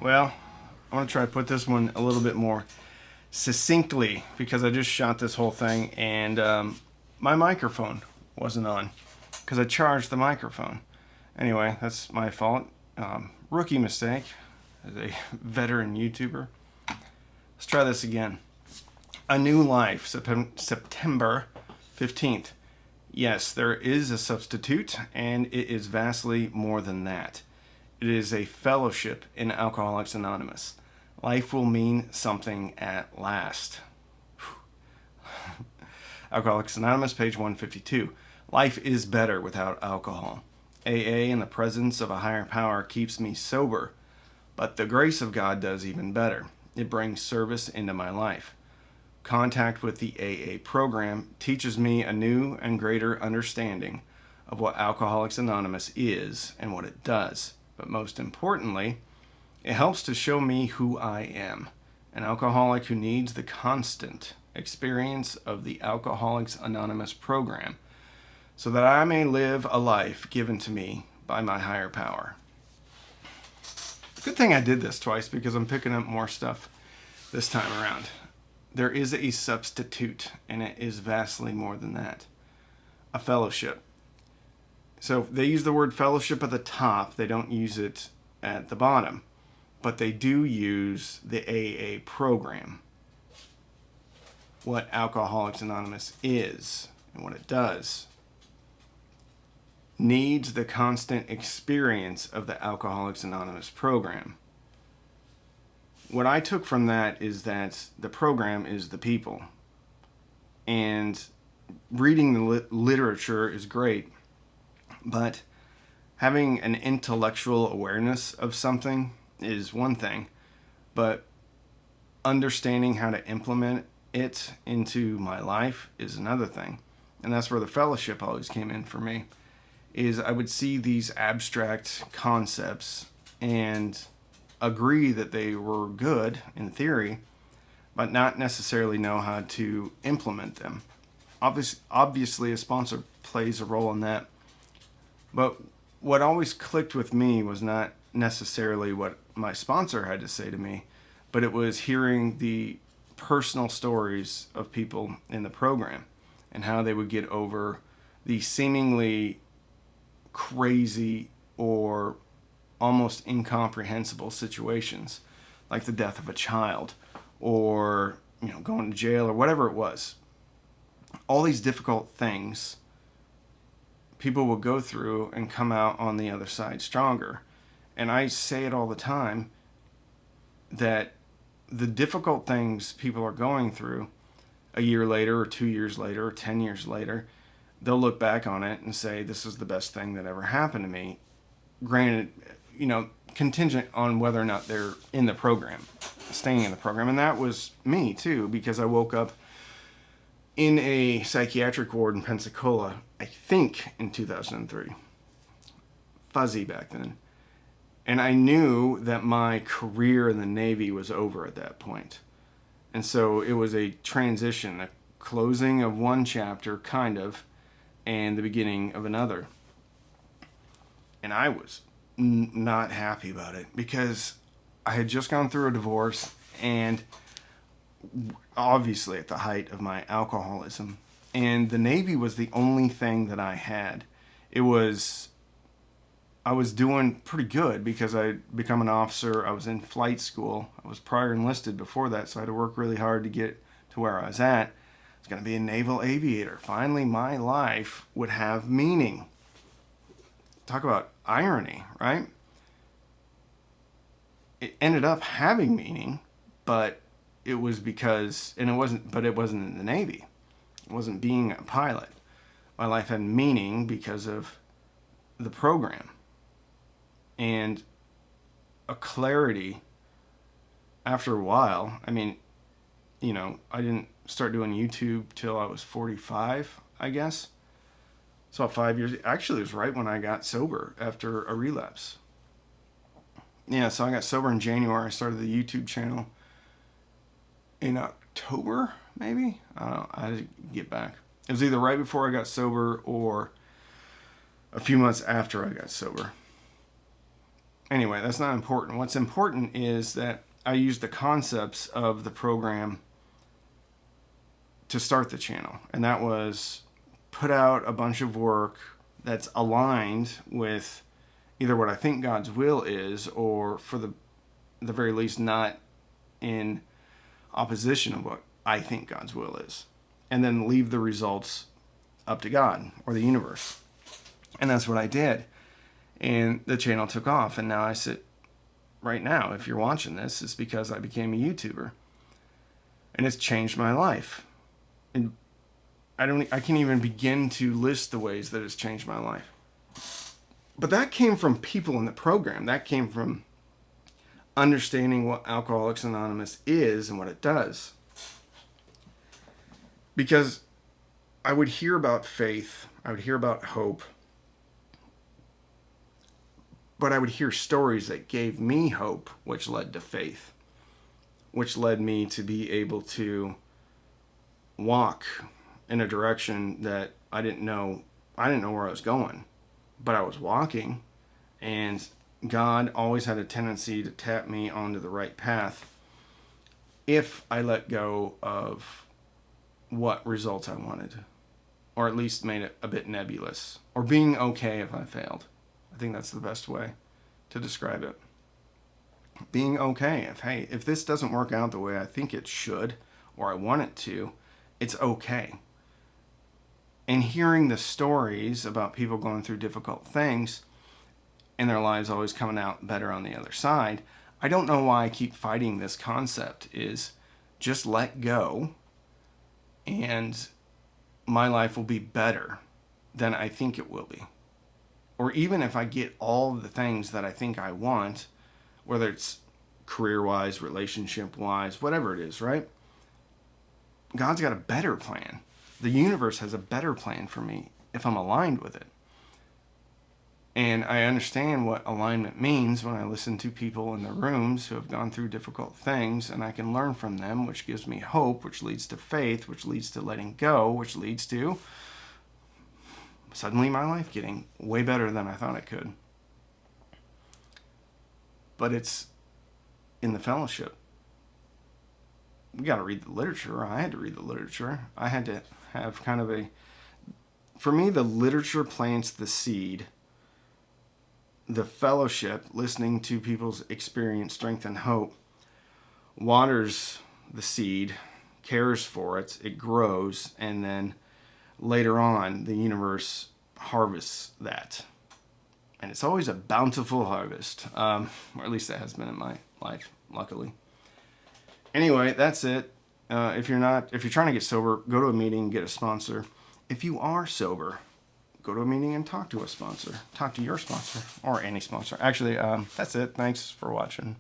Well, I want to try to put this one a little bit more succinctly because I just shot this whole thing and my microphone wasn't on because I charged the microphone. Anyway, that's my fault. Rookie mistake as a veteran YouTuber. Let's try this again. A New Life, September 15th. Yes, there is a substitute, and it is vastly more than that. It is a fellowship in Alcoholics Anonymous. Life will mean something at last. Alcoholics Anonymous, page 152. Life is better without alcohol. AA in the presence of a higher power keeps me sober, but the grace of God does even better. It brings service into my life. Contact with the AA program teaches me a new and greater understanding of what Alcoholics Anonymous is and what it does. But most importantly, it helps to show me who I am, an alcoholic who needs the constant experience of the Alcoholics Anonymous program so that I may live a life given to me by my higher power. Good thing I did this twice because I'm picking up more stuff this time around. There is a substitute, and it is vastly more than that. A fellowship. So they use the word fellowship at the top. They don't use it at the bottom. But they do use the AA program. What Alcoholics Anonymous is and what it does. Needs the constant experience of the Alcoholics Anonymous program. What I took from that is that the program is the people. And reading the literature is great, but having an intellectual awareness of something is one thing, but understanding how to implement it into my life is another thing. And that's where the fellowship always came in for me, is I would see these abstract concepts and agree that they were good in theory, but not necessarily know how to implement them. Obviously, a sponsor plays a role in that. But what always clicked with me was not necessarily what my sponsor had to say to me, but it was hearing the personal stories of people in the program and how they would get over the seemingly crazy or almost incomprehensible situations, like the death of a child or going to jail or whatever it was. All these difficult things people will go through and come out on the other side stronger. And I say it all the time that the difficult things people are going through a year later or 2 years later or 10 years later, they'll look back on it and say, this is the best thing that ever happened to me. Granted, contingent on whether or not they're in the program, staying in the program. And that was me too, because I woke up in a psychiatric ward in Pensacola, I think in 2003. Fuzzy back then. And I knew that my career in the Navy was over at that point. And so it was a transition, a closing of one chapter, kind of, and the beginning of another. And I was not happy about it because I had just gone through a divorce and obviously at the height of my alcoholism, and the Navy was the only thing that I had. I was doing pretty good because I'd become an officer. I was in flight school. I was prior enlisted before that, so I had to work really hard to get to where I was at. I was going to be a naval aviator. Finally, my life would have meaning. Talk about irony, right? It ended up having meaning, but it was because, and it wasn't in the Navy. It wasn't being a pilot. My life had meaning because of the program. And a clarity after a while. I mean, I didn't start doing YouTube till I was 45, I guess. So 5 years. Actually, it was right when I got sober after a relapse. Yeah, so I got sober in January. I started the YouTube channel in October, maybe? I don't know. I had to get back. It was either right before I got sober or a few months after I got sober. Anyway, that's not important. What's important is that I used the concepts of the program to start the channel, and that was put out a bunch of work that's aligned with either what I think God's will is, or for the very least not in opposition of what I think God's will is, and then leave the results up to God or the universe. And that's what I did. And the channel took off, and now I sit right now, if you're watching this, it's because I became a YouTuber. And it's changed my life. And I can't even begin to list the ways that it's changed my life. But that came from people in the program. That came from understanding what Alcoholics Anonymous is and what it does. Because I would hear about faith, I would hear about hope, but I would hear stories that gave me hope, which led to faith, which led me to be able to walk in a direction that I didn't know where I was going, but I was walking, and God always had a tendency to tap me onto the right path if I let go of what results I wanted, or at least made it a bit nebulous, or being okay if I failed. I think that's the best way to describe it. Being okay if this doesn't work out the way I think it should, or I want it to, it's okay. And hearing the stories about people going through difficult things and their lives always coming out better on the other side, I don't know why I keep fighting this concept, is just let go and my life will be better than I think it will be. Or even if I get all the things that I think I want, whether it's career-wise, relationship-wise, whatever it is, right? God's got a better plan. The universe has a better plan for me if I'm aligned with it. And I understand what alignment means when I listen to people in the rooms who have gone through difficult things, and I can learn from them, which gives me hope, which leads to faith, which leads to letting go, which leads to suddenly my life getting way better than I thought it could. But it's in the fellowship. We got to read the literature. I had to read the literature. I had to have kind of for me, the literature plants the seed. The fellowship, listening to people's experience, strength, and hope, waters the seed, cares for it, it grows, and then later on, the universe harvests that. And it's always a bountiful harvest, or at least that has been in my life, luckily. Anyway, that's it. If you're trying to get sober, go to a meeting, get a sponsor. If you are sober, go to a meeting and talk to a sponsor. Talk to your sponsor or any sponsor. Actually, that's it. Thanks for watching.